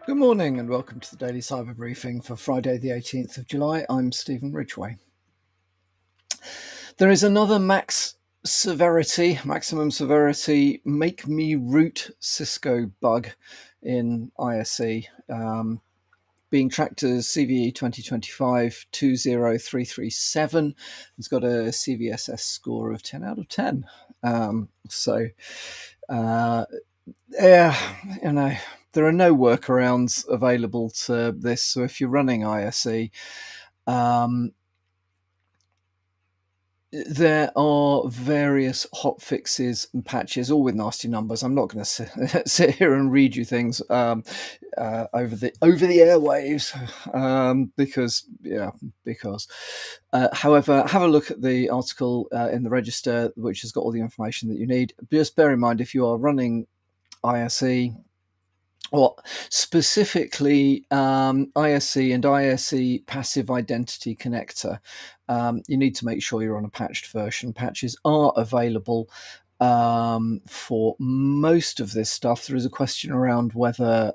Good morning and welcome to the Daily Cyber Briefing for Friday the 18th of July. I'm Stephen Ridgway. There is another maximum severity, make me root Cisco bug in ISE, being tracked as CVE 2025-20337. It's got a CVSS score of 10 out of 10. There are no workarounds available to this. So if you're running ISE, there are various hot fixes and patches, all with nasty numbers. I'm not going to sit here and read you things over the airwaves because. However, have a look at the article in the Register, which has got all the information that you need. Just bear in mind, if you are running ISE, or specifically ISE and ISE passive identity connector, you need to make sure you're on a patched version. Patches are available for most of this stuff. There is a question around whether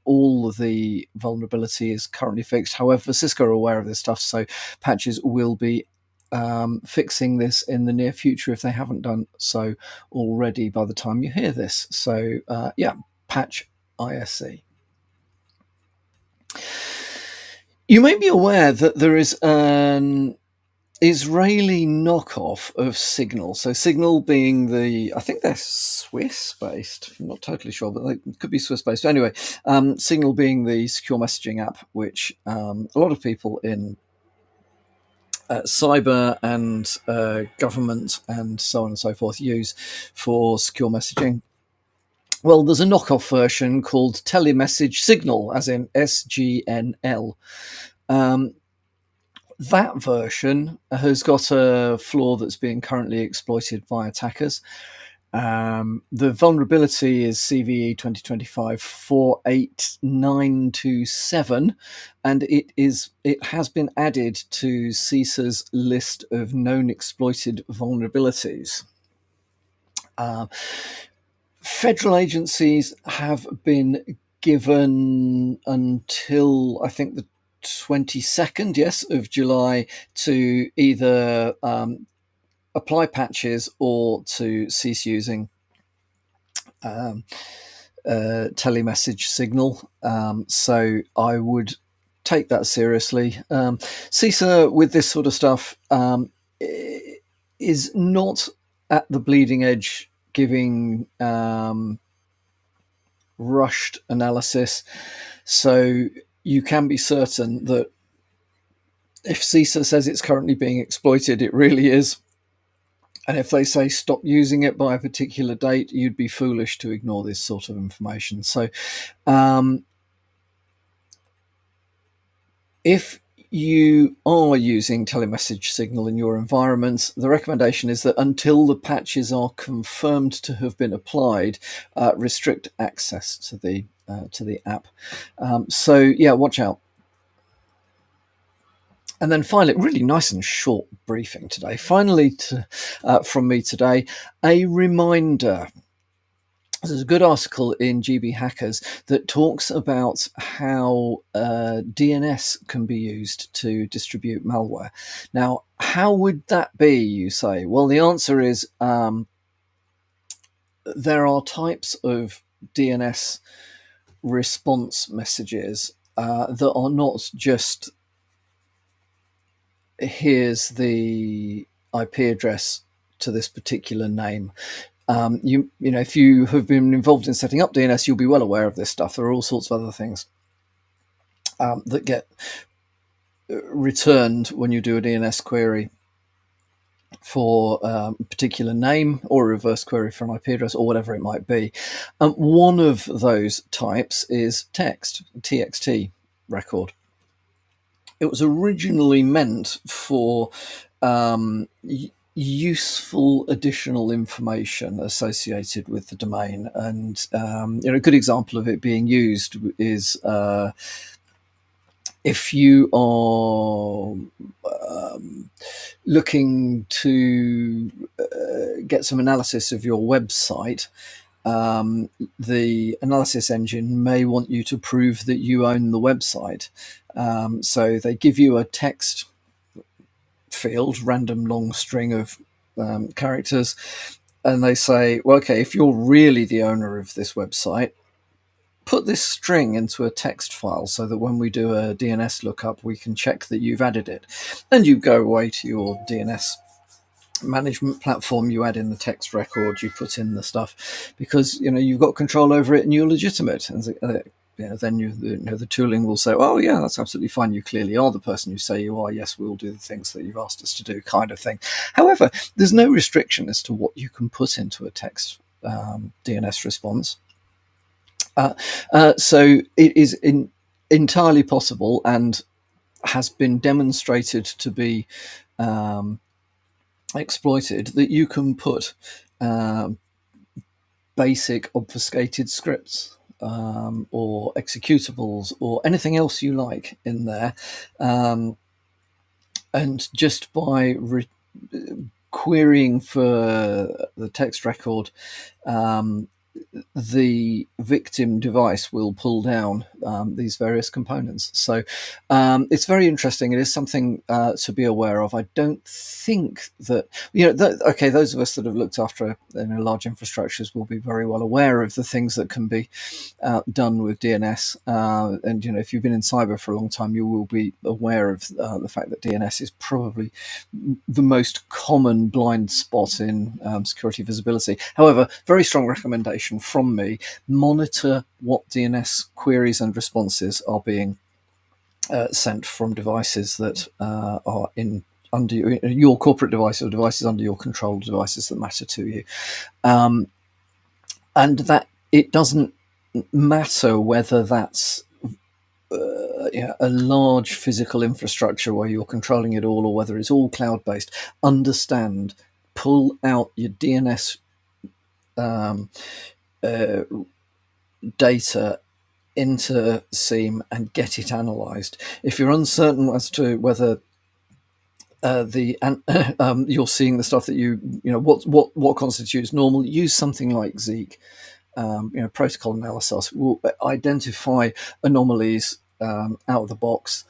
all of the vulnerability is currently fixed. However, Cisco are aware of this stuff, so patches will be fixing this in the near future if they haven't done so already by the time you hear this. So patch ISE. You may be aware that there is an Israeli knockoff of Signal. So Signal being I think they're Swiss-based. I'm not totally sure, but they could be Swiss-based. Anyway, Signal being the secure messaging app, which a lot of people in cyber and government and so on and so forth use for secure messaging. Well, there's a knockoff version called TeleMessage Signal, as in SGNL. That version has got a flaw that's being currently exploited by attackers. The vulnerability is CVE 2025-48927, and it has been added to CISA's list of known exploited vulnerabilities. Federal agencies have been given until, I think, the 22nd, of July to either apply patches or to cease using TeleMessage Signal. So I would take that seriously. CISA with this sort of stuff is not at the bleeding edge giving rushed analysis. So you can be certain that if CISA says it's currently being exploited, it really is. And if they say stop using it by a particular date, you'd be foolish to ignore this sort of information. So if you are using TeleMessage Signal in your environment, the recommendation is that until the patches are confirmed to have been applied, restrict access to the app. Watch out. And then finally, really nice and short briefing today. Finally, from me today, a reminder. There's a good article in GB Hackers that talks about how DNS can be used to distribute malware. Now, how would that be, you say? Well, the answer is there are types of DNS response messages that are not just here's the IP address to this particular name. If you have been involved in setting up DNS, you'll be well aware of this stuff. There are all sorts of other things that get returned when you do a DNS query for a particular name or a reverse query for an IP address or whatever it might be. One of those types is text, TXT record. It was originally meant for useful additional information associated with the domain, and a good example of it being used is if you are looking to get some analysis of your website, the analysis engine may want you to prove that you own the website. So they give you a text field, random long string of characters, and they say, well, okay, if you're really the owner of this website, put this string into a text file so that when we do a DNS lookup, we can check that you've added it. And you go away to your DNS management platform, you add in the text record, you put in the stuff, because you've got control over it and you're legitimate. And then the tooling will say, oh yeah, that's absolutely fine, you clearly are the person you say you are, yes, we'll do the things that you've asked us to do, kind of thing. However, there's no restriction as to what you can put into a text DNS response. So it is entirely possible, and has been demonstrated to be exploited, that you can put basic obfuscated scripts or executables or anything else you like in there, and just by querying for the text record, the victim device will pull down these various components. So it's very interesting. It is something to be aware of. I don't think that, okay, those of us that have looked after large infrastructures will be very well aware of the things that can be done with DNS. And if you've been in cyber for a long time, you will be aware of the fact that DNS is probably the most common blind spot in security visibility. However, very strong recommendation from me: monitor what DNS queries and responses are being sent from devices that are under your corporate device, or devices under your control, devices that matter to you, and that it doesn't matter whether that's a large physical infrastructure where you're controlling it all, or whether it's all cloud-based. Understand, pull out your DNS data into SIEM and get it analyzed. If you're uncertain as to whether you're seeing the stuff that what constitutes normal, use something like Zeek. Protocol analysis will identify anomalies out of the box.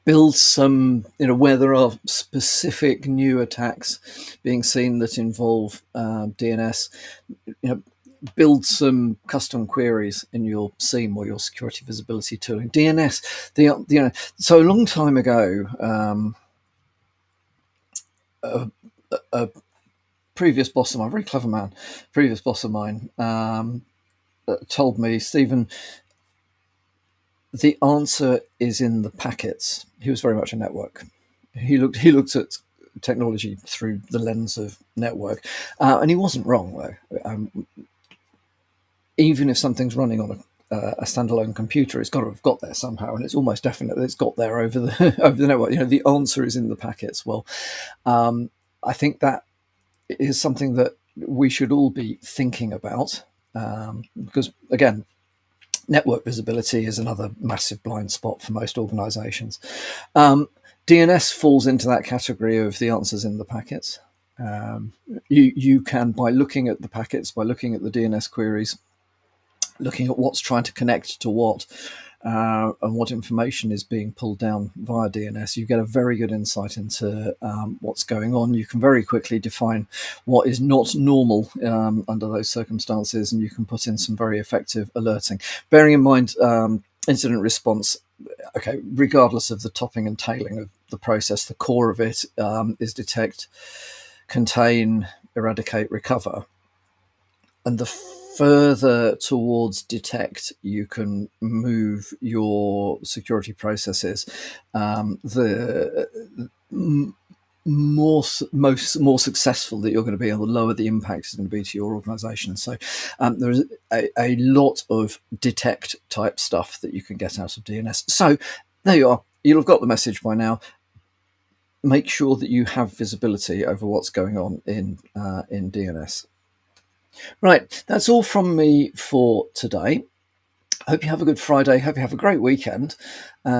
Build some, where there are specific new attacks being seen that involve DNS, build some custom queries in your SIEM or your security visibility tooling. DNS, so a long time ago, a previous boss of mine, very clever man, previous boss of mine, told me, Stephen, the answer is in the packets. He was very much a network. He looked at technology through the lens of network, and he wasn't wrong though. Even if something's running on a standalone computer, it's got to have got there somehow, and it's almost definite that it's got there over the network. The answer is in the packets. Well, I think that is something that we should all be thinking about, because again, network visibility is another massive blind spot for most organizations. DNS falls into that category of the answers in the packets. You can, by looking at the packets, by looking at the DNS queries, looking at what's trying to connect to what, and what information is being pulled down via DNS, you get a very good insight into what's going on. You can very quickly define what is not normal under those circumstances, and you can put in some very effective alerting. Bearing in mind incident response, okay, regardless of the topping and tailing of the process, the core of it is detect, contain, eradicate, recover. And the further towards detect you can move your security processes, the more successful that you're going to be, and the lower the impact is going to be to your organization. So there's a lot of detect type stuff that you can get out of DNS. So there you are. You'll have got the message by now. Make sure that you have visibility over what's going on in DNS. Right, that's all from me for today. Hope you have a good Friday. Hope you have a great weekend. And